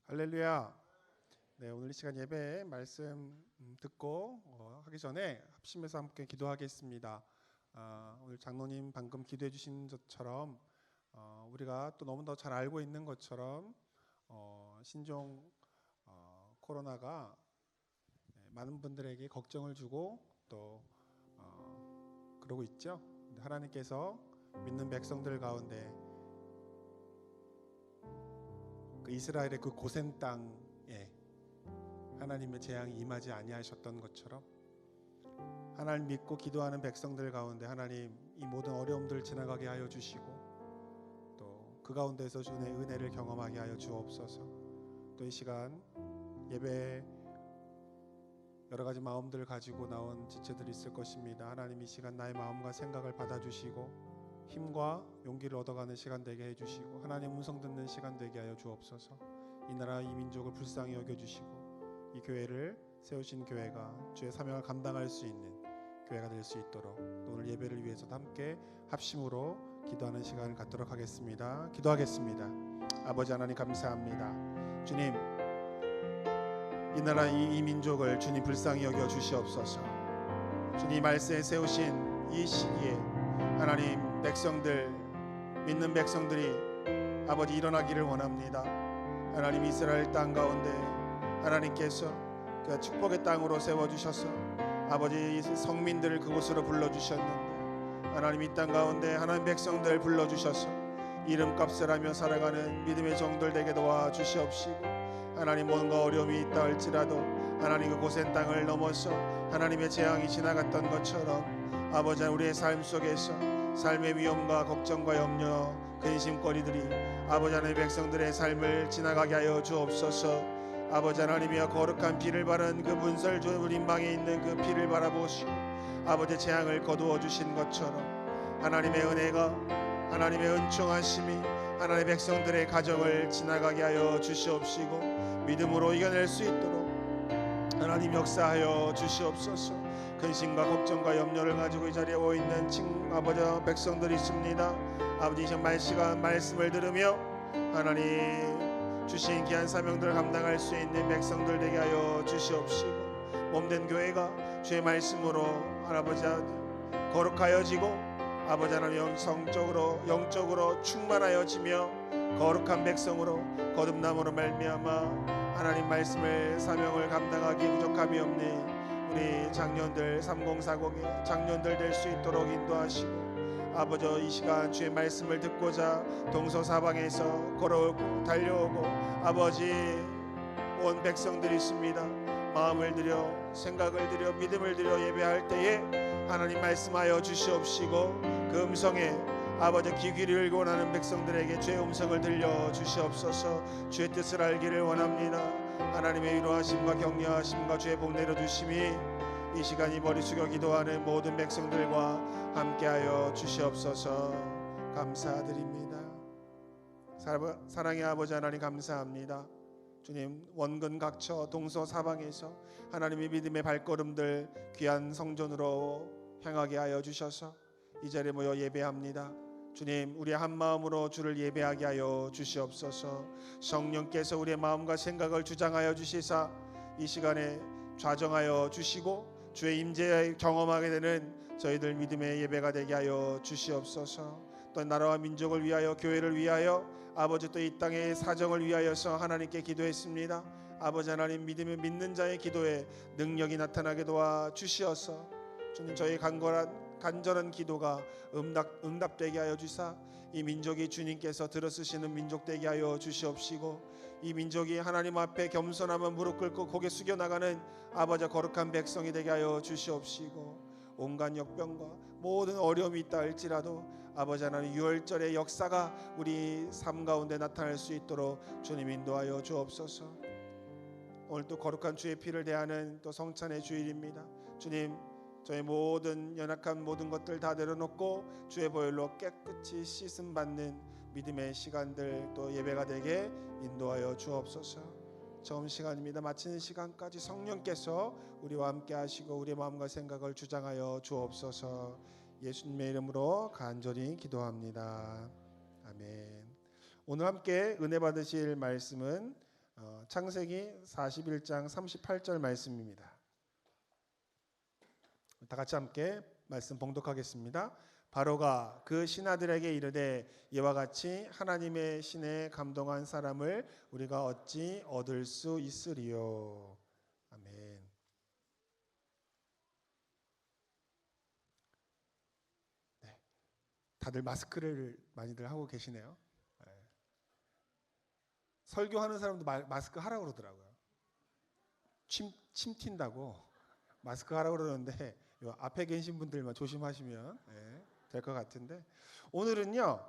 할렐루야. 네, 오늘 이 시간 예배 말씀 듣고 하기 전에 합심해서 함께 기도하겠습니다. 오늘 장로님 방금 기도해 주신 것처럼 우리가 또 너무 더 잘 알고 있는 것처럼 신종 코로나가 많은 분들에게 걱정을 주고 또 그러고 있죠. 하나님께서 믿는 백성들 가운데 그 이스라엘의 그 고센 땅에 하나님의 재앙이 임하지 아니하셨던 것처럼 하나님 믿고 기도하는 백성들 가운데 하나님 이 모든 어려움들을 지나가게 하여 주시고 또 그 가운데서 주의 은혜를 경험하게 하여 주옵소서. 또 이 시간 예배 여러 가지 마음들을 가지고 나온 지체들이 있을 것입니다. 하나님 이 시간 나의 마음과 생각을 받아주시고 힘과 용기를 얻어가는 시간 되게 해주시고 하나님 음성 듣는 시간 되게 하여 주옵소서. 이 나라 이 민족을 불쌍히 여겨주시고 이 교회를 세우신 교회가 주의 사명을 감당할 수 있는 교회가 될 수 있도록 또 오늘 예배를 위해서도 함께 합심으로 기도하는 시간을 갖도록 하겠습니다. 기도하겠습니다. 아버지 하나님 감사합니다. 주님 이 나라 이 민족을 주님 불쌍히 여겨 주시옵소서. 주님 말씀에 세우신 이 시기에 하나님 백성들 믿는 백성들이 아버지 일어나기를 원합니다. 하나님 이스라엘 땅 가운데 하나님께서 그 축복의 땅으로 세워주셔서 아버지 성민들을 그곳으로 불러주셨는데 하나님 이 땅 가운데 하나님 백성들 불러주셔서 이름값을 하며 살아가는 믿음의 종들 되게 도와주시옵시고 하나님 뭔가 어려움이 있다 할지라도 하나님 그 고센 땅을 넘어서 하나님의 재앙이 지나갔던 것처럼 아버지 우리의 삶 속에서 삶의 위험과 걱정과 염려 근심거리들이 아버지 하나님의 백성들의 삶을 지나가게 하여 주옵소서. 아버지 하나님이여 거룩한 피를 바른 그 문설 우림방에 있는 그 피를 바라보시고 아버지 재앙을 거두어 주신 것처럼 하나님의 은혜가 하나님의 은총하심이 하나님의 백성들의 가정을 지나가게 하여 주시옵시고 믿음으로 이겨낼 수 있도록 하나님 역사하여 주시옵소서. 근심과 걱정과 염려를 가지고 이 자리에 와 있는 아버지 백성들이 있습니다. 아버지 정말 시간 말씀을 들으며 하나님 주신 귀한 사명들을 감당할 수 있는 백성들 되게 하여 주시옵시고 몸된 교회가 주의 말씀으로 아버지 거룩하여지고 아버지 하나님 성적으로 영적으로 충만하여지며 거룩한 백성으로 거듭남으로 말미암아 하나님 말씀을 사명을 감당하기 부족함이 없는 우리 장년들 3040의 장년들 될 수 있도록 인도하시고 아버지 이 시간 주의 말씀을 듣고자 동서사방에서 걸어오고 달려오고 아버지 온 백성들이 있습니다. 마음을 들여 생각을 들여 믿음을 들여 예배할 때에 하나님 말씀하여 주시옵시고 그 음성에 아버지 귀를 원하는 백성들에게 주의 음성을 들려 주시옵소서. 주의 뜻을 알기를 원합니다. 하나님의 위로하심과 격려하심과 주의 복 내려주심이 이 시간이 머리 숙여 기도하는 모든 백성들과 함께하여 주시옵소서. 감사드립니다. 사랑의 아버지 하나님 감사합니다. 주님 원근 각처 동서사방에서 하나님의 믿음의 발걸음들 귀한 성전으로 향하게 하여 주셔서 이 자리에 모여 예배합니다. 주님 우리 한마음으로 주를 예배하게 하여 주시옵소서. 성령께서 우리의 마음과 생각을 주장하여 주시사 이 시간에 좌정하여 주시고 주의 임재에 경험하게 되는 저희들 믿음의 예배가 되게 하여 주시옵소서. 또 나라와 민족을 위하여 교회를 위하여 아버지 또 이 땅의 사정을 위하여서 하나님께 기도했습니다. 아버지 하나님 믿음을 믿는 자의 기도에 능력이 나타나게 도와 주시어서 주님 저희 간절한 기도가 응답되게 하여 주사 이 민족이 주님께서 들어쓰시는 민족 되게 하여 주시옵시고 이 민족이 하나님 앞에 겸손하며 무릎 꿇고 고개 숙여 나가는 아버지 거룩한 백성이 되게 하여 주시옵시고 온갖 역병과 모든 어려움이 있다 할지라도 아버지 하나님 유월절의 역사가 우리 삶 가운데 나타날 수 있도록 주님 인도하여 주옵소서. 오늘 또 거룩한 주의 피를 대하는 또 성찬의 주일입니다. 주님 저희 모든 연약한 모든 것들 다 내려놓고 주의 보혈로 깨끗이 씻음 받는 믿음의 시간들 또 예배가 되게 인도하여 주옵소서. 처음 시간입니다. 마치는 시간까지 성령께서 우리와 함께 하시고 우리의 마음과 생각을 주장하여 주옵소서. 예수님의 이름으로 간절히 기도합니다. 아멘. 오늘 함께 은혜 받으실 말씀은 창세기 41장 38절 말씀입니다. 다 같이 함께 말씀 봉독하겠습니다. 바로가 그 신하들에게 이르되 이와 같이 하나님의 신에 감동한 사람을 우리가 어찌 얻을 수 있으리요. 아멘. 네, 다들 마스크를 많이들 하고 계시네요. 네. 설교하는 사람도 마스크 하라고 그러더라고요. 침 튄다고 마스크 하라고 그러는데 앞에 계신 분들만 조심하시면 될 것 같은데, 오늘은요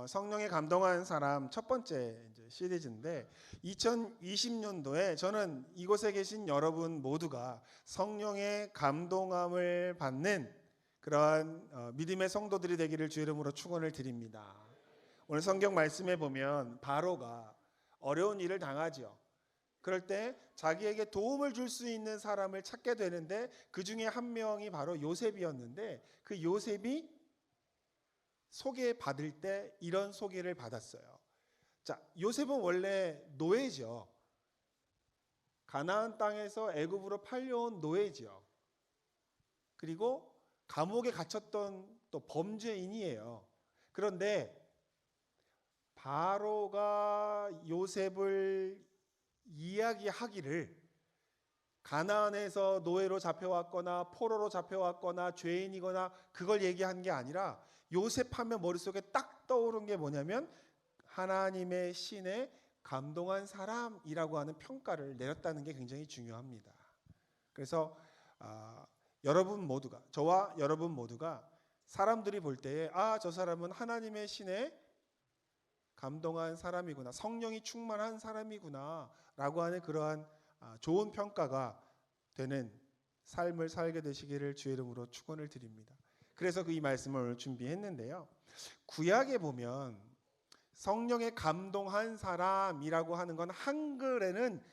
성령에 감동한 사람 첫 번째 시리즈인데, 2020년도에 저는 이곳에 계신 여러분 모두가 성령의 감동함을 받는 그러한 믿음의 성도들이 되기를 주 이름으로 축원을 드립니다. 오늘 성경 말씀에 보면 바로가 어려운 일을 당하지요. 그럴 때 자기에게 도움을 줄 수 있는 사람을 찾게 되는데, 그 중에 한 명이 바로 요셉이었는데, 그 요셉이 소개받을 때 이런 소개를 받았어요. 자, 요셉은 원래 노예죠. 가나안 땅에서 애굽으로 팔려온 노예죠. 그리고 감옥에 갇혔던 또 범죄인이에요. 그런데 바로가 요셉을 이야기하기를 가나안에서 노예로 잡혀왔거나 포로로 잡혀왔거나 죄인이거나 그걸 얘기한 게 아니라, 요셉하면 머릿속에 딱 떠오른 게 뭐냐면 하나님의 신에 감동한 사람이라고 하는 평가를 내렸다는 게 굉장히 중요합니다. 그래서 여러분 모두가, 저와 여러분 모두가 사람들이 볼 때에 저 사람은 하나님의 신에 감동한 사람이구나, 성령이 충만한 사람이구나 라고 하는 그러한 좋은 평가가 되는 삶을 살게 되시기를 주의 이름으로 축원을 드립니다. 그래서 이 말씀을 오늘 준비했는데요, 구약에 보면 성령에 감동한 사람이라고 하는 건 한글에는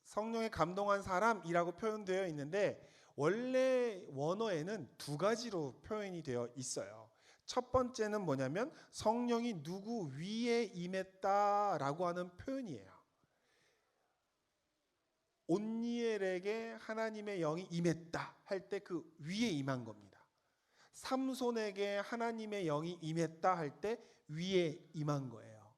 성령에 감동한 사람이라고 표현되어 있는데, 원래 원어에는 두 가지로 표현이 되어 있어요. 첫 번째는 뭐냐면 성령이 누구 위에 임했다라고 하는 표현이에요. 온니엘에게 하나님의 영이 임했다 할 때 그 위에 임한 겁니다. 삼손에게 하나님의 영이 임했다 할 때 위에 임한 거예요.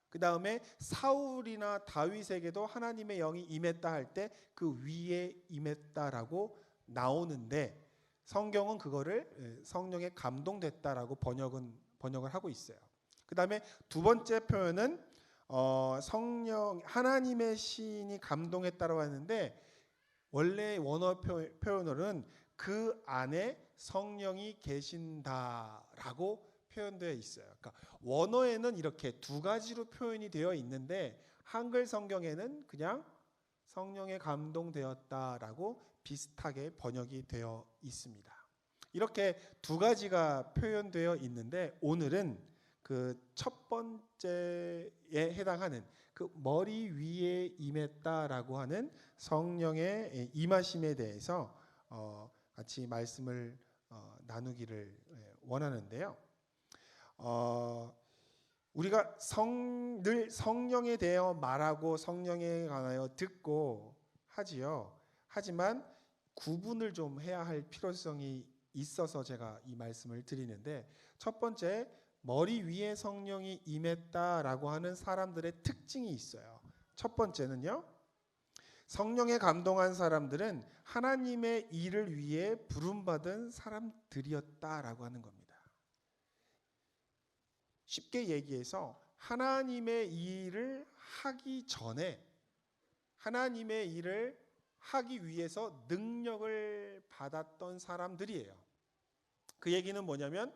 그 다음에 사울이나 다윗에게도 하나님의 영이 임했다 할 때 그 위에 임했다라고 나오는데, 성경은 그거를 성령에 감동됐다라고 번역을 하고 있어요. 그 다음에 두 번째 표현은 성령, 하나님의 신이 감동했다라고 하는데, 원래 원어 표현으로는 그 안에 성령이 계신다라고 표현되어 있어요. 그러니까 원어에는 이렇게 두 가지로 표현이 되어 있는데, 한글 성경에는 그냥 성령에 감동되었다라고 비슷하게 번역이 되어 있습니다. 이렇게 두 가지가 표현되어 있는데, 오늘은 그 첫 번째에 해당하는 그 머리 위에 임했다라고 하는 성령의 임하심에 대해서 같이 말씀을 나누기를 원하는데요. 우리가 늘 성령에 대하여 말하고 성령에 관하여 듣고 하지요. 하지만 구분을 좀 해야 할 필요성이 있어서 제가 이 말씀을 드리는데, 첫 번째, 머리 위에 성령이 임했다라고 하는 사람들의 특징이 있어요. 첫 번째는요, 성령에 감동한 사람들은 하나님의 일을 위해 부름받은 사람들이었다라고 하는 겁니다. 쉽게 얘기해서 하나님의 일을 하기 전에 하나님의 일을 하기 위해서 능력을 받았던 사람들이에요. 그 얘기는 뭐냐면,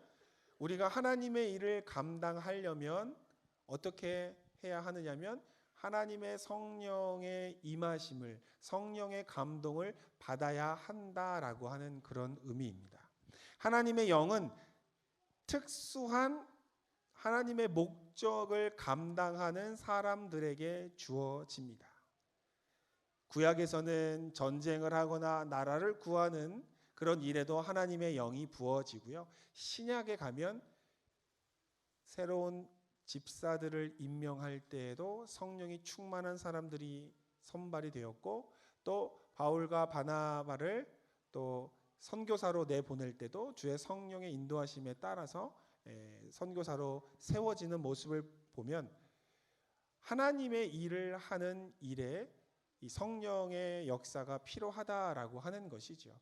우리가 하나님의 일을 감당하려면 어떻게 해야 하느냐면, 하나님의 성령의 임하심을, 성령의 감동을 받아야 한다라고 하는 그런 의미입니다. 하나님의 영은 특수한 하나님의 목적을 감당하는 사람들에게 주어집니다. 구약에서는 전쟁을 하거나 나라를 구하는 그런 일에도 하나님의 영이 부어지고요. 신약에 가면 새로운 집사들을 임명할 때에도 성령이 충만한 사람들이 선발이 되었고, 또 바울과 바나바를 또 선교사로 내보낼 때도 주의 성령의 인도하심에 따라서 선교사로 세워지는 모습을 보면 하나님의 일을 하는 일에 이 성령의 역사가 필요하다라고 하는 것이죠.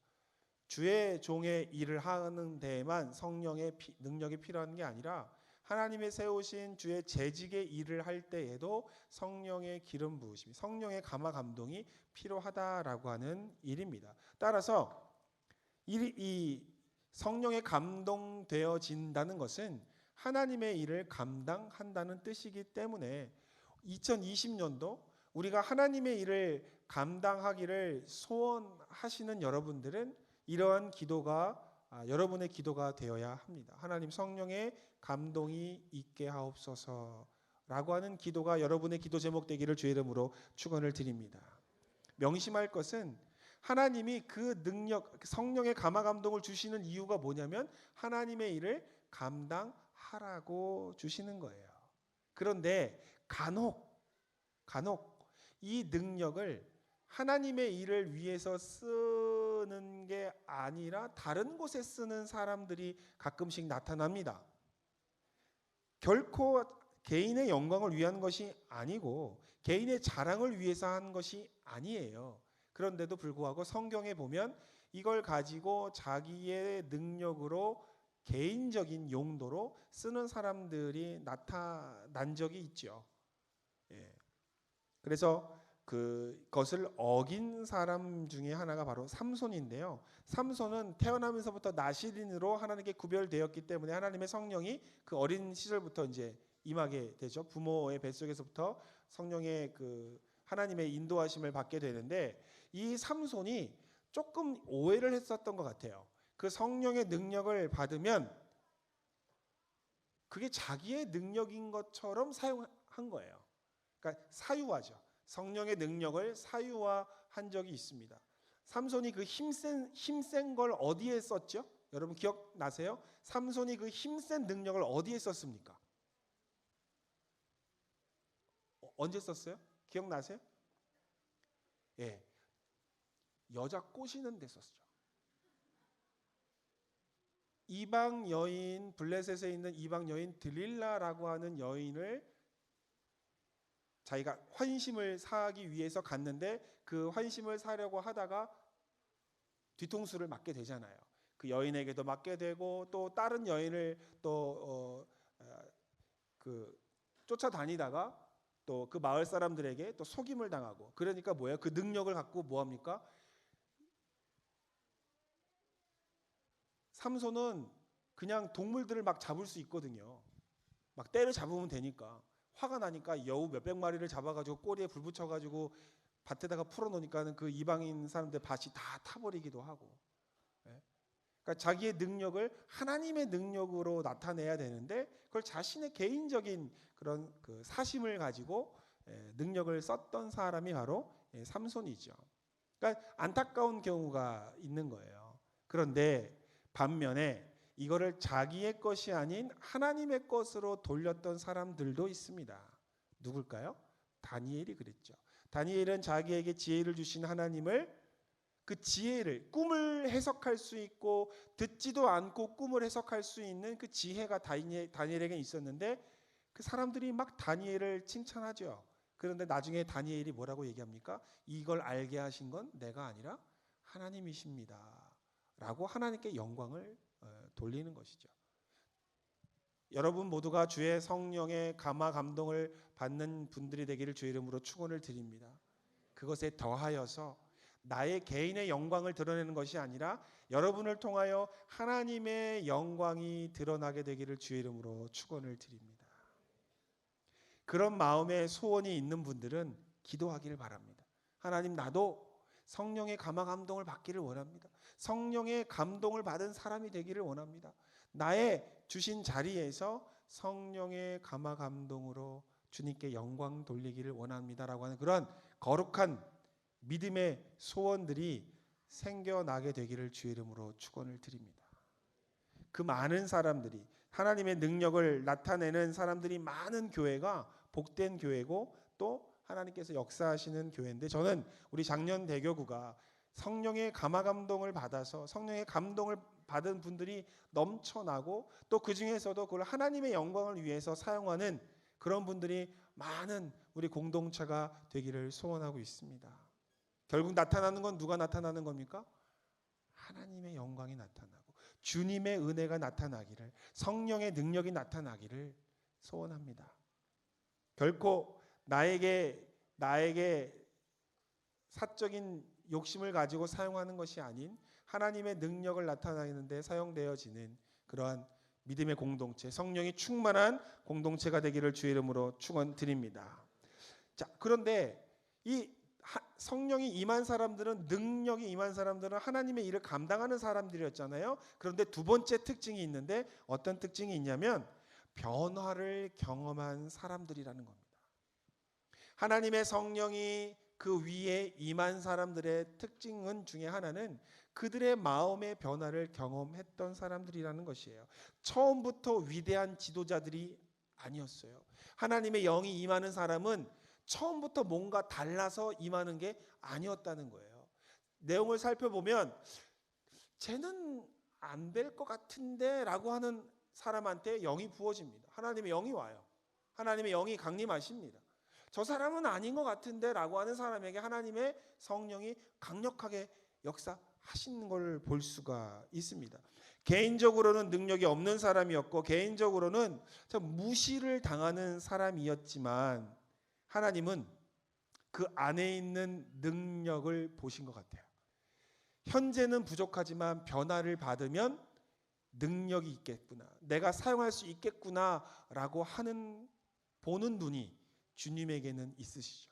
주의 종의 일을 하는 데에만 성령의 능력이 필요한 게 아니라 하나님의 세우신 주의 재직의 일을 할 때에도 성령의 기름 부으심이, 성령의 감화 감동이 필요하다라고 하는 일입니다. 따라서 이 성령의 감동되어진다는 것은 하나님의 일을 감당한다는 뜻이기 때문에 2020년도 우리가 하나님의 일을 감당하기를 소원하시는 여러분들은 이러한 기도가 여러분의 기도가 되어야 합니다. 하나님 성령의 감동이 있게 하옵소서라고 하는 기도가 여러분의 기도 제목 되기를 주의 이름으로 축원을 드립니다. 명심할 것은 하나님이 그 능력, 성령의 감화 감동을 주시는 이유가 뭐냐면 하나님의 일을 감당하라고 주시는 거예요. 그런데 간혹 이 능력을 하나님의 일을 위해서 쓰는 게 아니라 다른 곳에 쓰는 사람들이 가끔씩 나타납니다. 결코 개인의 영광을 위한 것이 아니고 개인의 자랑을 위해서 한 것이 아니에요. 그런데도 불구하고 성경에 보면 이걸 가지고 자기의 능력으로 개인적인 용도로 쓰는 사람들이 나타난 적이 있죠. 그래서 그것을 어긴 사람 중에 하나가 바로 삼손인데요. 삼손은 태어나면서부터 나실인으로 하나님께 구별되었기 때문에 하나님의 성령이 그 어린 시절부터 이제 임하게 되죠. 부모의 뱃속에서부터 성령의 그 하나님의 인도하심을 받게 되는데 이 삼손이 조금 오해를 했었던 것 같아요. 그 성령의 능력을 받으면 그게 자기의 능력인 것처럼 사용한 거예요. 그러니까 사유화죠. 성령의 능력을 사유화한 적이 있습니다. 삼손이 그 힘센 걸 어디에 썼죠? 여러분 기억나세요? 삼손이 그 힘센 능력을 어디에 썼습니까? 언제 썼어요? 기억나세요? 예, 여자 꼬시는 데 썼죠. 이방 여인, 블레셋에 있는 이방 여인 들릴라라고 하는 여인을 자기가 환심을 사기 위해서 갔는데 그 환심을 사려고 하다가 뒤통수를 맞게 되잖아요. 그 여인에게도 맞게 되고 또 다른 여인을 또 쫓아다니다가 또 그 마을 사람들에게 또 속임을 당하고, 그러니까 뭐예요? 그 능력을 갖고 뭐 합니까? 삼손은 그냥 동물들을 막 잡을 수 있거든요. 막 때려 잡으면 되니까. 화가 나니까 여우 몇백 마리를 잡아가지고 꼬리에 불 붙여가지고 밭에다가 풀어놓으니까는 그 이방인 사람들 밭이 다 타버리기도 하고. 그러니까 자기의 능력을 하나님의 능력으로 나타내야 되는데 그걸 자신의 개인적인 그런 그 사심을 가지고 능력을 썼던 사람이 바로 삼손이죠. 그러니까 안타까운 경우가 있는 거예요. 그런데 반면에 이거를 자기의 것이 아닌 하나님의 것으로 돌렸던 사람들도 있습니다. 누굴까요? 다니엘이 그랬죠. 다니엘은 자기에게 지혜를 주신 하나님을, 그 지혜를, 꿈을 해석할 수 있고 듣지도 않고 꿈을 해석할 수 있는 그 지혜가 다니엘에게 있었는데 그 사람들이 막 다니엘을 칭찬하죠. 그런데 나중에 다니엘이 뭐라고 얘기합니까? 이걸 알게 하신 건 내가 아니라 하나님이십니다 라고 하나님께 영광을 돌리는 것이죠. 여러분 모두가 주의 성령의 감화 감동을 받는 분들이 되기를 주의 이름으로 축원을 드립니다. 그것에 더하여서 나의 개인의 영광을 드러내는 것이 아니라 여러분을 통하여 하나님의 영광이 드러나게 되기를 주의 이름으로 축원을 드립니다. 그런 마음의 소원이 있는 분들은 기도하기를 바랍니다. 하나님, 나도 성령의 감화 감동을 받기를 원합니다. 성령의 감동을 받은 사람이 되기를 원합니다. 나의 주신 자리에서 성령의 감화 감동으로 주님께 영광 돌리기를 원합니다라고 하는 그런 거룩한 믿음의 소원들이 생겨나게 되기를 주의 이름으로 축원을 드립니다. 그 많은 사람들이 하나님의 능력을 나타내는 사람들이 많은 교회가 복된 교회고 또 하나님께서 역사하시는 교회인데, 저는 우리 작년 대교구가 성령의 감화 감동을 받아서 성령의 감동을 받은 분들이 넘쳐나고 또 그 중에서도 그걸 하나님의 영광을 위해서 사용하는 그런 분들이 많은 우리 공동체가 되기를 소원하고 있습니다. 결국 나타나는 건 누가 나타나는 겁니까? 하나님의 영광이 나타나고 주님의 은혜가 나타나기를, 성령의 능력이 나타나기를 소원합니다. 결코 나에게 사적인 욕심을 가지고 사용하는 것이 아닌 하나님의 능력을 나타내는 데 사용되어지는 그러한 믿음의 공동체, 성령이 충만한 공동체가 되기를 주의 이름으로 축원드립니다. 자, 그런데 이 성령이 임한 사람들은, 능력이 임한 사람들은 하나님의 일을 감당하는 사람들이었잖아요. 그런데 두 번째 특징이 있는데, 어떤 특징이 있냐면 변화를 경험한 사람들이라는 겁니다. 하나님의 성령이 그 위에 임한 사람들의 특징은 중에 하나는 그들의 마음의 변화를 경험했던 사람들이라는 것이에요. 처음부터 위대한 지도자들이 아니었어요. 하나님의 영이 임하는 사람은 처음부터 뭔가 달라서 임하는 게 아니었다는 거예요. 내용을 살펴보면 쟤는 안 될 것 같은데 라고 하는 사람한테 영이 부어집니다. 하나님의 영이 와요. 하나님의 영이 강림하십니다. 저 사람은 아닌 것 같은데 라고 하는 사람에게 하나님의 성령이 강력하게 역사하시는 걸 볼 수가 있습니다. 개인적으로는 능력이 없는 사람이었고 개인적으로는 참 무시를 당하는 사람이었지만 하나님은 그 안에 있는 능력을 보신 것 같아요. 현재는 부족하지만 변화를 받으면 능력이 있겠구나, 내가 사용할 수 있겠구나라고 하는 보는 눈이 주님에게는 있으시죠.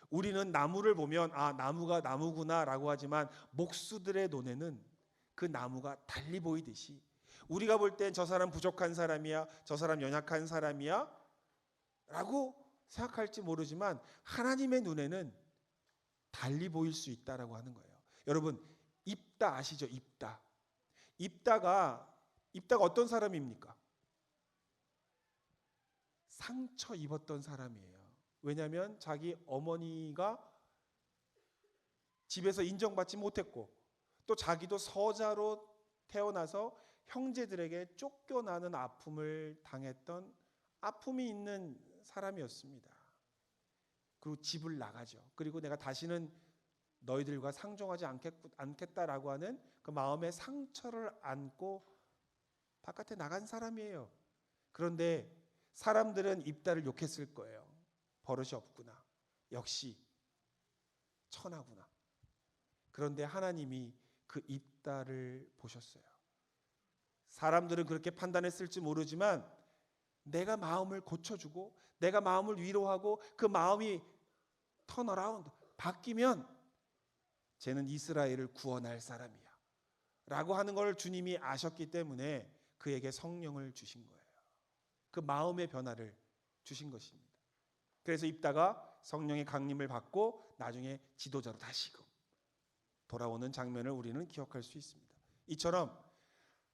우리는 나무를 보면 아, 나무가 나무구나라고 하지만 목수들의 눈에는 그 나무가 달리 보이듯이 우리가 볼 땐 저 사람 부족한 사람이야, 저 사람 연약한 사람이야 라고 생각할지 모르지만 하나님의 눈에는 달리 보일 수 있다라고 하는 거예요. 여러분, 입다 아시죠? 입다가 어떤 사람입니까? 상처 입었던 사람이에요. 왜냐하면 자기 어머니가 집에서 인정받지 못했고 또 자기도 서자로 태어나서 형제들에게 쫓겨나는 아픔을 당했던 아픔이 있는 사람이었습니다. 그리고 집을 나가죠. 그리고 내가 다시는 너희들과 상종하지 않겠다라고 하는 그 마음의 상처를 안고 바깥에 나간 사람이에요. 그런데 사람들은 입다를 욕했을 거예요. 버릇이 없구나, 역시 천하구나. 그런데 하나님이 그 입다를 보셨어요. 사람들은 그렇게 판단했을지 모르지만 내가 마음을 고쳐주고 내가 마음을 위로하고 그 마음이 턴어라운드 바뀌면 쟤는 이스라엘을 구원할 사람이야 라고 하는 걸 주님이 아셨기 때문에 그에게 성령을 주신 거예요. 그 마음의 변화를 주신 것입니다. 그래서 입다가 성령의 강림을 받고 나중에 지도자로 다시금 돌아오는 장면을 우리는 기억할 수 있습니다. 이처럼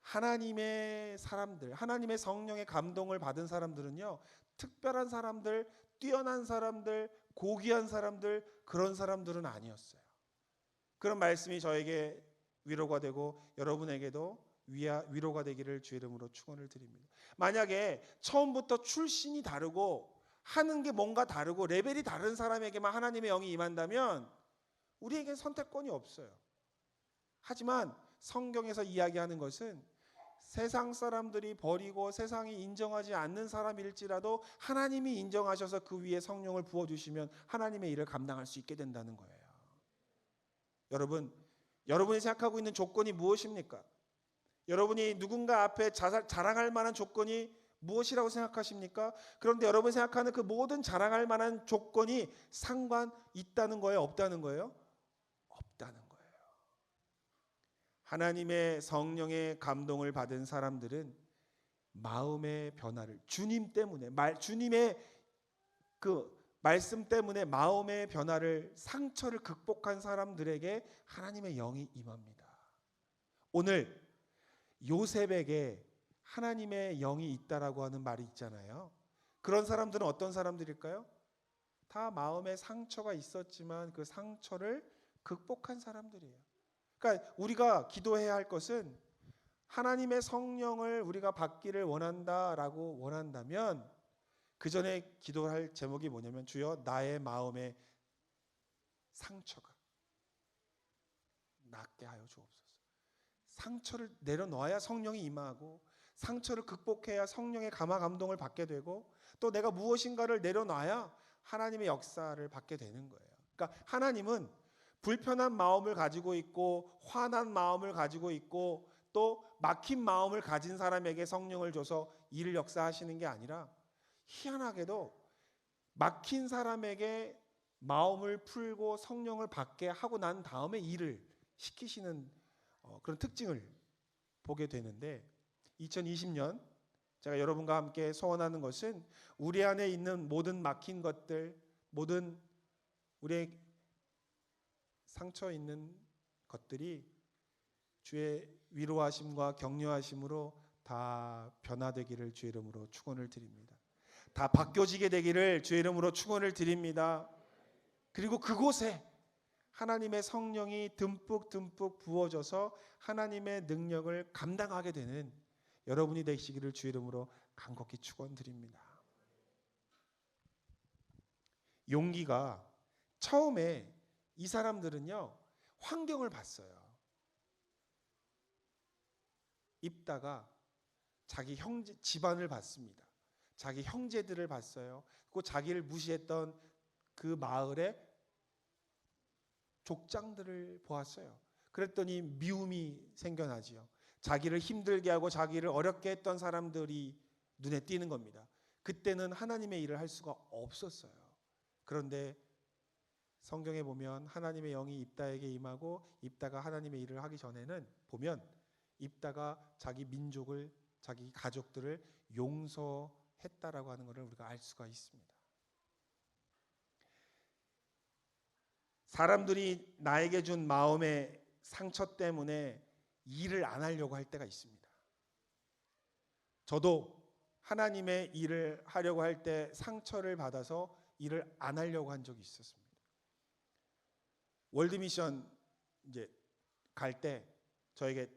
하나님의 사람들, 하나님의 성령의 감동을 받은 사람들은요, 특별한 사람들, 뛰어난 사람들, 고귀한 사람들, 그런 사람들은 아니었어요. 그런 말씀이 저에게 위로가 되고 여러분에게도 위로가 되기를 주의 이름으로 축원을 드립니다. 만약에 처음부터 출신이 다르고 하는 게 뭔가 다르고 레벨이 다른 사람에게만 하나님의 영이 임한다면 우리에겐 선택권이 없어요. 하지만 성경에서 이야기하는 것은 세상 사람들이 버리고 세상이 인정하지 않는 사람일지라도 하나님이 인정하셔서 그 위에 성령을 부어주시면 하나님의 일을 감당할 수 있게 된다는 거예요. 여러분이 생각하고 있는 조건이 무엇입니까? 여러분이 누군가 앞에 자랑할 만한 조건이 무엇이라고 생각하십니까? 그런데 여러분이 생각하는 그 모든 자랑할 만한 조건이 상관 있다는 거예요? 없다는 거예요? 없다는 거예요. 하나님의 성령의 감동을 받은 사람들은 마음의 변화를 주님 때문에 주님의 그 말씀 때문에 마음의 변화를, 상처를 극복한 사람들에게 하나님의 영이 임합니다. 오늘 요셉에게 하나님의 영이 있다라고 하는 말이 있잖아요. 그런 사람들은 어떤 사람들일까요? 다 마음에 상처가 있었지만 그 상처를 극복한 사람들이에요. 그러니까 우리가 기도해야 할 것은 하나님의 성령을 우리가 받기를 원한다라고 원한다면 그 전에 기도할 제목이 뭐냐면 주여 나의 마음의 상처가 낫게 하여 주옵소서. 상처를 내려놓아야 성령이 임하고 상처를 극복해야 성령의 감화 감동을 받게 되고 또 내가 무엇인가를 내려놔야 하나님의 역사를 받게 되는 거예요. 그러니까 하나님은 불편한 마음을 가지고 있고 화난 마음을 가지고 있고 또 막힌 마음을 가진 사람에게 성령을 줘서 일을 역사하시는 게 아니라 희한하게도 막힌 사람에게 마음을 풀고 성령을 받게 하고 난 다음에 일을 시키시는 그런 특징을 보게 되는데 2020년 제가 여러분과 함께 소원하는 것은 우리 안에 있는 모든 막힌 것들, 모든 우리의 상처 있는 것들이 주의 위로하심과 격려하심으로 다 변화되기를 주의 이름으로 축원을 드립니다. 다 바뀌어지게 되기를 주의 이름으로 축원을 드립니다. 그리고 그곳에 하나님의 성령이 듬뿍 부어져서 하나님의 능력을 감당하게 되는 여러분이 되시기를 주의 이름으로 간곡히 축원드립니다. 용기가 처음에 이 사람들은요 환경을 봤어요. 입다가 자기 형제 집안을 봤습니다. 자기 형제들을 봤어요. 그리고 자기를 무시했던 그 마을의 족장들을 보았어요. 그랬더니 미움이 생겨나지요. 자기를 힘들게 하고 자기를 어렵게 했던 사람들이 눈에 띄는 겁니다. 그때는 하나님의 일을 할 수가 없었어요. 그런데 성경에 보면 하나님의 영이 입다에게 임하고 입다가 하나님의 일을 하기 전에는 보면 입다가 자기 민족을 자기 가족들을 용서했다라고 하는 것을 우리가 알 수가 있습니다. 사람들이 나에게 준 마음의 상처 때문에 일을 안 하려고 할 때가 있습니다. 저도 하나님의 일을 하려고 할 때 상처를 받아서 일을 안 하려고 한 적이 있었습니다. 월드미션 이제 갈 때 저에게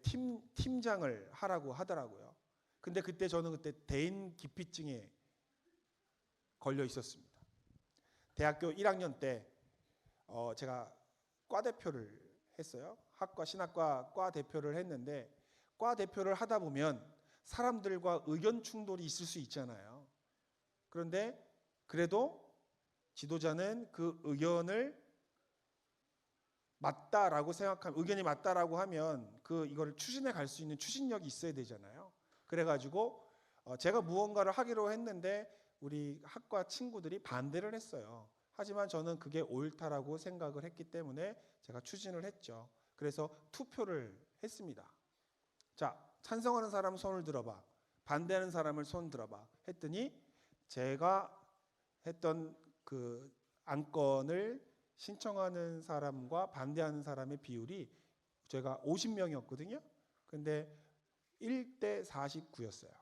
팀장을 하라고 하더라고요. 근데 그때 저는 대인 기피증에 걸려 있었습니다. 대학교 1학년 때 제가 과 대표를 했어요. 학과 신학과 과 대표를 했는데 과 대표를 하다 보면 사람들과 의견 충돌이 있을 수 있잖아요. 그런데 그래도 지도자는 그 의견을 맞다라고 생각하면 의견이 맞다라고 하면 이거를 추진해 갈 수 있는 추진력이 있어야 되잖아요. 그래가지고 제가 무언가를 하기로 했는데 우리 학과 친구들이 반대를 했어요. 하지만 저는 그게 옳다라고 생각을 했기 때문에 제가 추진을 했죠. 그래서 투표를 했습니다. 자, 찬성하는 사람 손을 들어봐. 반대하는 사람을 손 들어봐. 했더니 제가 했던 그 안건을 신청하는 사람과 반대하는 사람의 비율이 제가 50명이었거든요. 근데 1대 49였어요.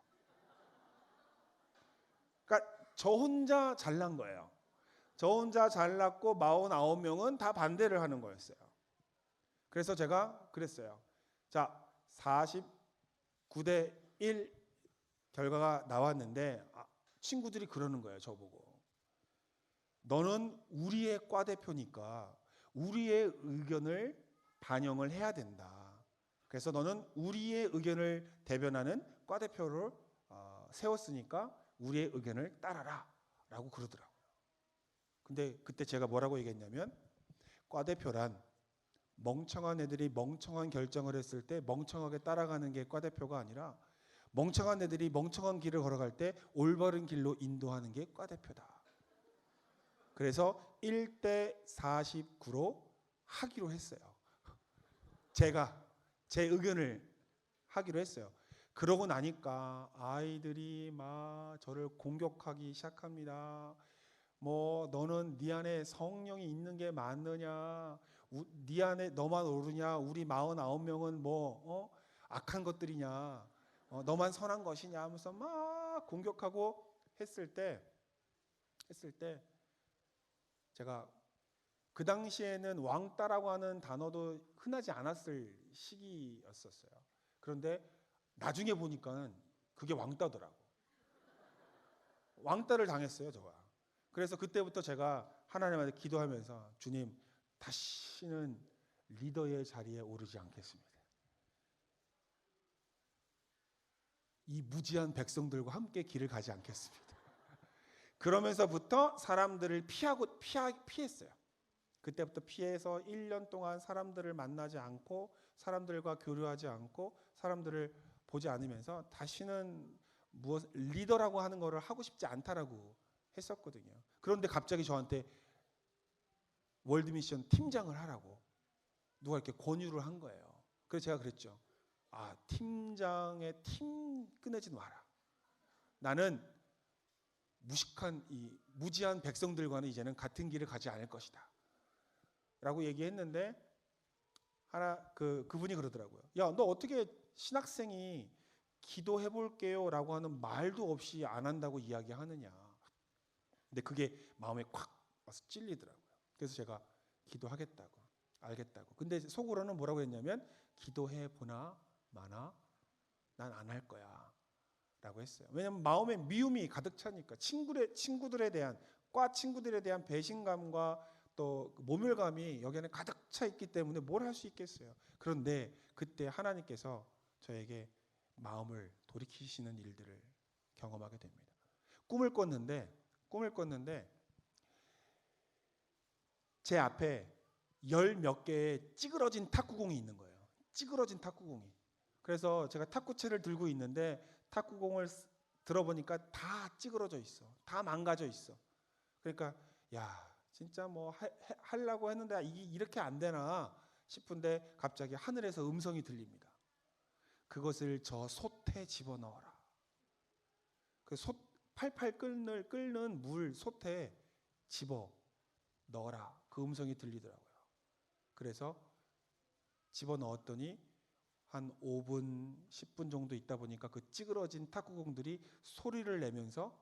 그러니까 저 혼자 잘난 거예요. 저 혼자 잘났고 49명은 다 반대를 하는 거였어요. 그래서 제가 그랬어요. 자, 49대 1 결과가 나왔는데 친구들이 그러는 거예요. 저보고. 너는 우리의 과 대표니까 우리의 의견을 반영을 해야 된다. 그래서 너는 우리의 의견을 대변하는 과 대표를 세웠으니까 우리의 의견을 따라라 라고 그러더라고요. 근데 그때 제가 뭐라고 얘기했냐면 과 대표란 멍청한 애들이 멍청한 결정을 했을 때 멍청하게 따라가는 게 과 대표가 아니라 멍청한 애들이 멍청한 길을 걸어갈 때 올바른 길로 인도하는 게 과 대표다. 그래서 1대 49로 하기로 했어요. 제가 제 의견을 하기로 했어요. 그러고 나니까 아이들이 막 저를 공격하기 시작합니다. 뭐 너는 네 안에 성령이 있는 게 맞느냐? 네 안에 너만 옳으냐? 우리 49명은 뭐 악한 것들이냐? 너만 선한 것이냐 하면서 막 공격하고 했을 때 제가 그 당시에는 왕따라고 하는 단어도 흔하지 않았을 시기였었어요. 그런데 나중에 보니까는 그게 왕따더라고. 왕따를 당했어요, 저가. 그래서 그때부터 제가 하나님한테 기도하면서 주님, 다시는 리더의 자리에 오르지 않겠습니다. 이 무지한 백성들과 함께 길을 가지 않겠습니다. 그러면서부터 사람들을 피했어요. 그때부터 피해서 1년 동안 사람들을 만나지 않고 사람들과 교류하지 않고 사람들을 보지 않으면서 다시는 리더라고 하는 거를 하고 싶지 않다라고 했었거든요. 그런데 갑자기 저한테 월드미션 팀장을 하라고 누가 이렇게 권유를 한 거예요. 그래서 제가 그랬죠. 팀장의 팀 꺼내지 마라. 나는 무식한 이 무지한 백성들과는 이제는 같은 길을 가지 않을 것이다. 라고 얘기했는데 그분이 그러더라고요. 야, 너 어떻게 신학생이 기도해 볼게요라고 하는 말도 없이 안 한다고 이야기하느냐. 근데 그게 마음에 콱 와서 찔리더라고요. 그래서 제가 기도하겠다고, 알겠다고. 근데 속으로는 뭐라고 했냐면 기도해 보나 마나 난 안 할 거야 라고 했어요. 왜냐하면 마음에 미움이 가득 차니까 친구들에 대한 과 친구들에 대한 배신감과 또 모멸감이 여기에는 가득 차 있기 때문에 뭘 할 수 있겠어요. 그런데 그때 하나님께서 저에게 마음을 돌이키시는 일들을 경험하게 됩니다. 꿈을 꿨는데 제 앞에 10몇 개의 찌그러진 탁구공이 있는 거예요. 찌그러진 탁구공이. 그래서 제가 탁구채를 들고 있는데 탁구공을 들어보니까 다 찌그러져 있어. 다 망가져 있어. 그러니까 야, 진짜 뭐 하려고 했는데 이게 이렇게 안 되나 싶은데 갑자기 하늘에서 음성이 들립니다. 그것을 저 솥에 집어넣어라. 그 팔팔 끓는 물 솥에 집어넣어라. 그 음성이 들리더라고요. 그래서 집어넣었더니 한 5분, 10분 정도 있다 보니까 그 찌그러진 탁구공들이 소리를 내면서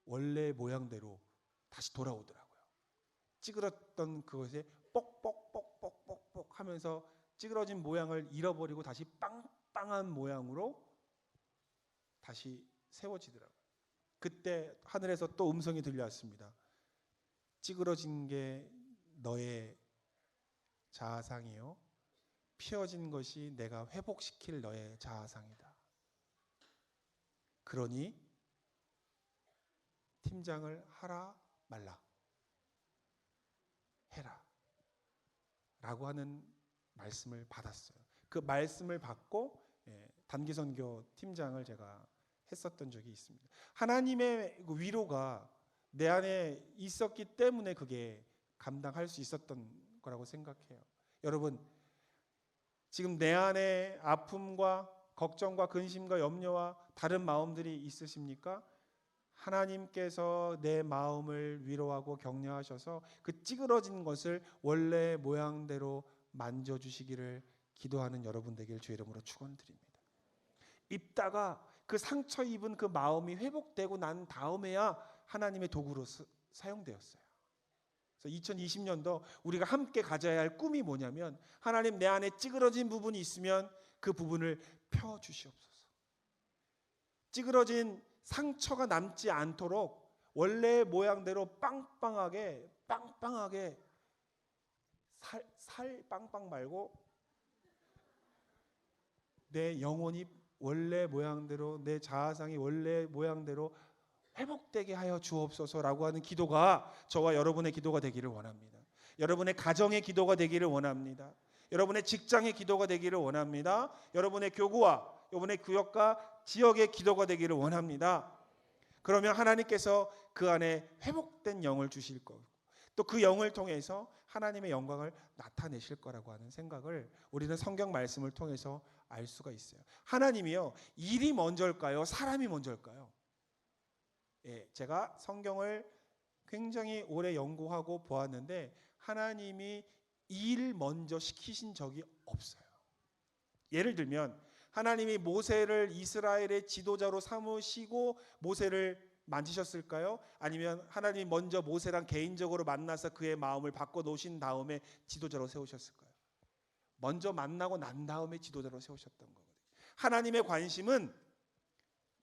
원래 모양대로 다시 돌아오더라고요. 찌그러졌던 그것에 뽁뽁뽁뽁뽁뽁 하면서 찌그러진 모양을 잃어버리고 다시 빵빵한 모양으로 다시 세워지더라고요. 그때 하늘에서 또 음성이 들려왔습니다. 찌그러진 게 너의 자아상이요, 피어진 것이 내가 회복시킬 너의 자아상이다. 그러니 팀장을 하라 말라, 해라 라고 하는 말씀을 받았어요. 그 말씀을 받고 단기선교 팀장을 제가 했었던 적이 있습니다. 하나님의 위로가 내 안에 있었기 때문에 그게 감당할 수 있었던 거라고 생각해요. 여러분, 지금 내 안에 아픔과 걱정과 근심과 염려와 다른 마음들이 있으십니까? 하나님께서 내 마음을 위로하고 격려하셔서 그 찌그러진 것을 원래 모양대로 만져주시기를 기도하는 여러분 되길 주의 이름으로 축원드립니다. 입다가 그 상처 입은 그 마음이 회복되고 난 다음에야 하나님의 도구로 사용되었어요. 그래서 2020년도 우리가 함께 가져야 할 꿈이 뭐냐면, 하나님 내 안에 찌그러진 부분이 있으면 그 부분을 펴주시옵소서. 찌그러진 상처가 남지 않도록 원래 모양대로 빵빵하게 살 빵빵 말고 내 영혼이 원래 모양대로, 내 자아상이 원래 모양대로 회복되게 하여 주옵소서라고 하는 기도가 저와 여러분의 기도가 되기를 원합니다. 여러분의 가정의 기도가 되기를 원합니다. 여러분의 직장의 기도가 되기를 원합니다. 여러분의 교구와 여러분의 구역과 지역의 기도가 되기를 원합니다. 그러면 하나님께서 그 안에 회복된 영을 주실 거고, 또 그 영을 통해서 하나님의 영광을 나타내실 거라고 하는 생각을 우리는 성경 말씀을 통해서 알 수가 있어요. 하나님이요, 일이 먼저일까요? 사람이 먼저일까요? 제가 성경을 굉장히 오래 연구하고 보았는데 하나님이 일 먼저 시키신 적이 없어요. 예를 들면 하나님이 모세를 이스라엘의 지도자로 삼으시고 모세를 만지셨을까요? 아니면 하나님이 먼저 모세랑 개인적으로 만나서 그의 마음을 바꿔 놓으신 다음에 지도자로 세우셨을까요? 먼저 만나고 난 다음에 지도자로 세우셨던 거거든요. 하나님의 관심은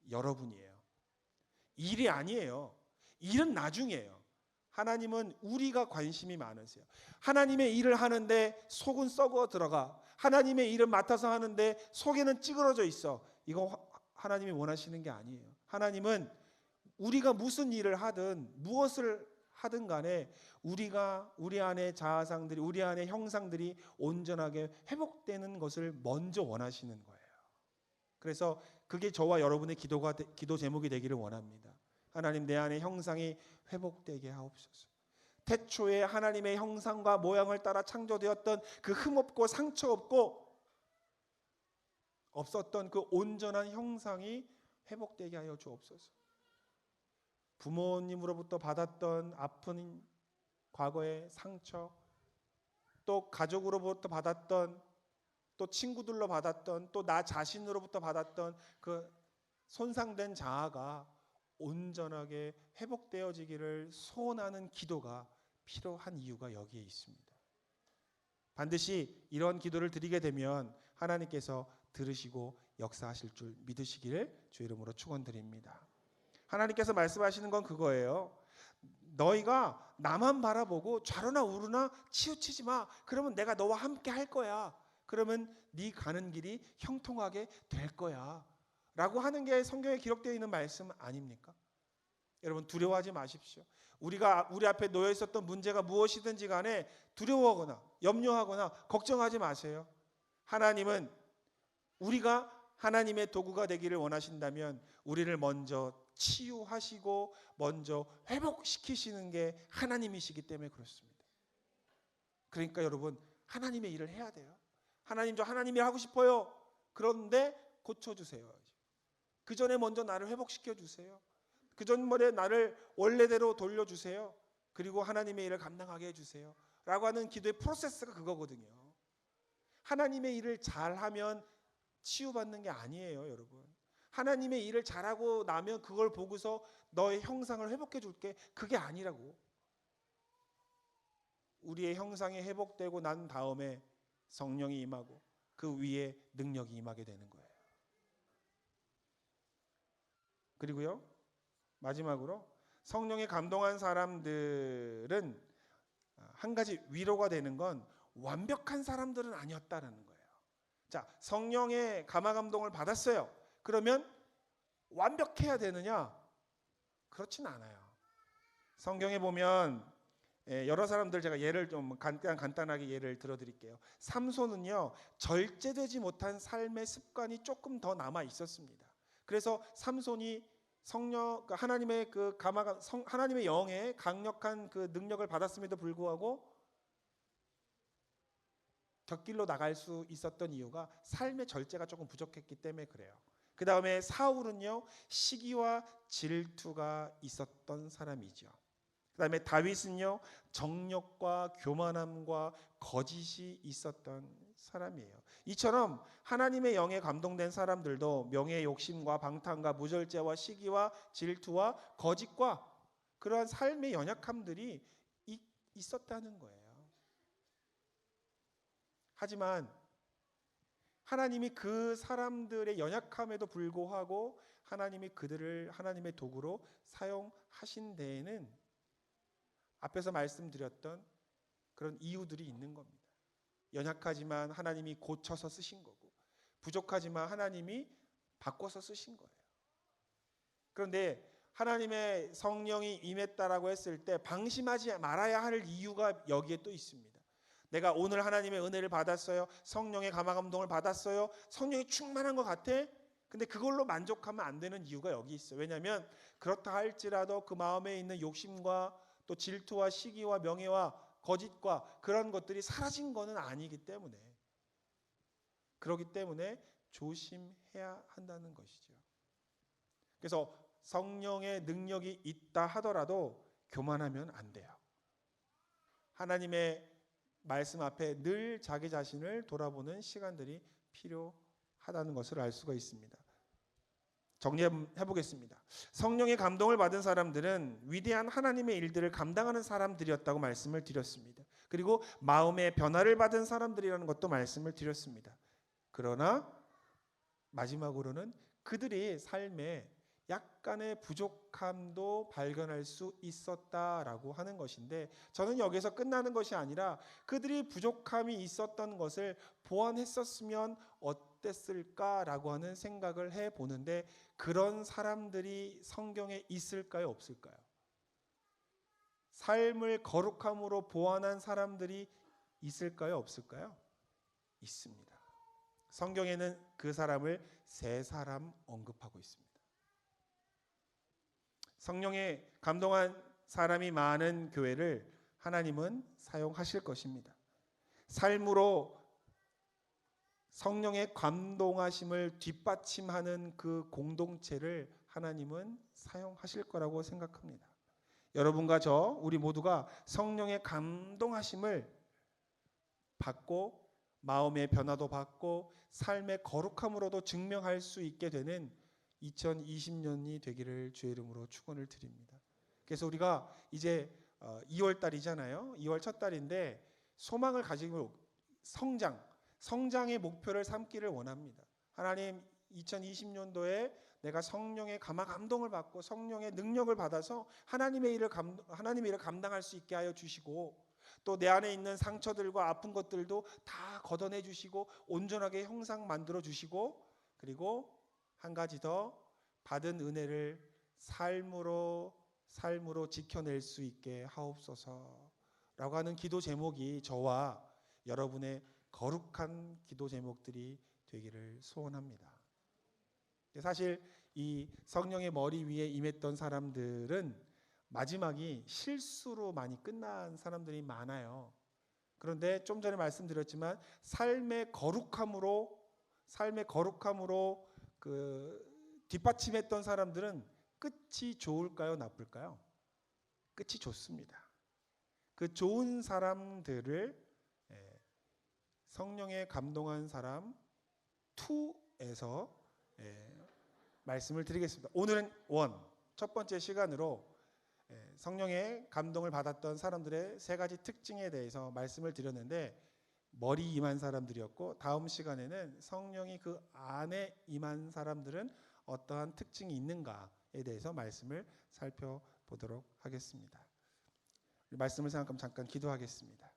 여러분이에요. 일이 아니에요. 일은 나중이에요. 하나님은 우리가 관심이 많으세요. 하나님의 일을 하는데 속은 썩어 들어가. 하나님의 일을 맡아서 하는데 속에는 찌그러져 있어. 이거 하나님이 원하시는 게 아니에요. 하나님은 우리가 무슨 일을 하든 무엇을 하든 간에 우리 안에 자아상들이, 우리 안에 형상들이 온전하게 회복되는 것을 먼저 원하시는 거예요. 그래서 그게 저와 여러분의 기도 제목이 되기를 원합니다. 하나님, 내 안의 형상이 회복되게 하옵소서. 태초에 하나님의 형상과 모양을 따라 창조되었던 그 흠없고 상처 없었던 그 온전한 형상이 회복되게 하여 주옵소서. 부모님으로부터 받았던 아픈 과거의 상처, 또 가족으로부터 받았던, 또 친구들로 받았던, 또 나 자신으로부터 받았던 그 손상된 자아가 온전하게 회복되어지기를 소원하는 기도가 필요한 이유가 여기에 있습니다. 반드시 이런 기도를 드리게 되면 하나님께서 들으시고 역사하실 줄 믿으시기를 주 이름으로 축원드립니다. 하나님께서 말씀하시는 건 그거예요. 너희가 나만 바라보고 좌로나 우로나 치우치지 마. 그러면 내가 너와 함께 할 거야. 그러면 네 가는 길이 형통하게 될 거야. 라고 하는 게 성경에 기록되어 있는 말씀 아닙니까? 여러분, 두려워하지 마십시오. 우리가 우리 앞에 놓여 있었던 문제가 무엇이든지 간에 두려워하거나 염려하거나 걱정하지 마세요. 하나님은 우리가 하나님의 도구가 되기를 원하신다면 우리를 먼저 치유하시고 먼저 회복시키시는 게 하나님이시기 때문에 그렇습니다. 그러니까 여러분, 하나님의 일을 해야 돼요. 하나님, 저 하나님이 하고 싶어요. 그런데 고쳐주세요. 그 전에 먼저 나를 회복시켜 주세요. 그 전에 나를 원래대로 돌려주세요. 그리고 하나님의 일을 감당하게 해주세요. 라고 하는 기도의 프로세스가 그거거든요. 하나님의 일을 잘하면 치유받는 게 아니에요, 여러분. 하나님의 일을 잘하고 나면 그걸 보고서 너의 형상을 회복해 줄게, 그게 아니라고. 우리의 형상이 회복되고 난 다음에 성령이 임하고 그 위에 능력이 임하게 되는 거예요. 그리고요, 마지막으로 성령에 감동한 사람들은 한 가지 위로가 되는 건 완벽한 사람들은 아니었다는 거예요. 자, 성령의 감화 감동을 받았어요. 그러면 완벽해야 되느냐? 그렇진 않아요. 성경에 보면 여러 사람들, 제가 예를 좀 간단하게 예를 들어드릴게요. 삼손은요, 절제되지 못한 삶의 습관이 조금 더 남아 있었습니다. 그래서 삼손이 하나님의 하나님의 영의 강력한 그 능력을 받았음에도 불구하고 곁길로 나갈 수 있었던 이유가 삶의 절제가 조금 부족했기 때문에 그래요. 그 다음에 사울은요, 시기와 질투가 있었던 사람이죠. 그 다음에 다윗은요, 정욕과 교만함과 거짓이 있었던 사람이에요. 이처럼 하나님의 영에 감동된 사람들도 명예의 욕심과 방탕과 무절제와 시기와 질투와 거짓과 그러한 삶의 연약함들이 있었다는 거예요. 하지만 하나님이 그 사람들의 연약함에도 불구하고 하나님이 그들을 하나님의 도구로 사용하신 데에는 앞에서 말씀드렸던 그런 이유들이 있는 겁니다. 연약하지만 하나님이 고쳐서 쓰신 거고, 부족하지만 하나님이 바꿔서 쓰신 거예요. 그런데 하나님의 성령이 임했다라고 했을 때 방심하지 말아야 할 이유가 여기에 또 있습니다. 내가 오늘 하나님의 은혜를 받았어요. 성령의 감화 감동을 받았어요. 성령이 충만한 것 같아. 근데 그걸로 만족하면 안 되는 이유가 여기 있어요. 왜냐하면 그렇다 할지라도 그 마음에 있는 욕심과 또 질투와 시기와 명예와 거짓과 그런 것들이 사라진 것은 아니기 때문에, 그렇기 때문에 조심해야 한다는 것이죠. 그래서 성령의 능력이 있다 하더라도 교만하면 안 돼요. 하나님의 말씀 앞에 늘 자기 자신을 돌아보는 시간들이 필요합니다. 하다는 것을 알 수가 있습니다. 정리해 보겠습니다. 성령의 감동을 받은 사람들은 위대한 하나님의 일들을 감당하는 사람들이었다고 말씀을 드렸습니다. 그리고 마음의 변화를 받은 사람들이라는 것도 말씀을 드렸습니다. 그러나 마지막으로는 그들의 삶에 약간의 부족함도 발견할 수 있었다라고 하는 것인데, 저는 여기서 끝나는 것이 아니라 그들이 부족함이 있었던 것을 보완했었으면 어땠을까라고 하는 생각을 해보는데, 그런 사람들이 성경에 있을까요, 없을까요? 삶을 거룩함으로 보완한 사람들이 있을까요, 없을까요? 있습니다. 성경에는 그 사람을 세 사람 언급하고 있습니다. 성령에 감동한 사람이 많은 교회를 하나님은 사용하실 것입니다. 삶으로 성령의 감동하심을 뒷받침하는 그 공동체를 하나님은 사용하실 거라고 생각합니다. 여러분과 저, 우리 모두가 성령의 감동하심을 받고 마음의 변화도 받고 삶의 거룩함으로도 증명할 수 있게 되는 2020년이 되기를 주의 이름으로 축원을 드립니다. 그래서 우리가 이제 2월 달이잖아요. 2월 첫 달인데 소망을 가지고 성장의 목표를 삼기를 원합니다. 하나님, 2020년도에 내가 성령의 감동을 받고 성령의 능력을 받아서 하나님의 일을 감당할 수 있게 하여 주시고, 또 내 안에 있는 상처들과 아픈 것들도 다 걷어내 주시고 온전하게 형상 만들어 주시고, 그리고 한 가지 더, 받은 은혜를 삶으로 지켜낼 수 있게 하옵소서라고 하는 기도 제목이 저와 여러분의 거룩한 기도 제목들이 되기를 소원합니다. 사실 이 성령의 머리 위에 임했던 사람들은 마지막이 실수로 많이 끝난 사람들이 많아요. 그런데 좀 전에 말씀드렸지만 삶의 거룩함으로 뒷받침했던 사람들은 끝이 좋을까요, 나쁠까요? 끝이 좋습니다. 그 좋은 사람들을 성령에 감동한 사람 2에서 말씀을 드리겠습니다. 오늘은 첫 번째 시간으로 성령의 감동을 받았던 사람들의 세 가지 특징에 대해서 말씀을 드렸는데, 머리 임한 사람들이었고, 다음 시간에는 성령이 그 안에 임한 사람들은 어떠한 특징이 있는가에 대해서 말씀을 살펴보도록 하겠습니다. 말씀을 생각하면 잠깐 기도하겠습니다.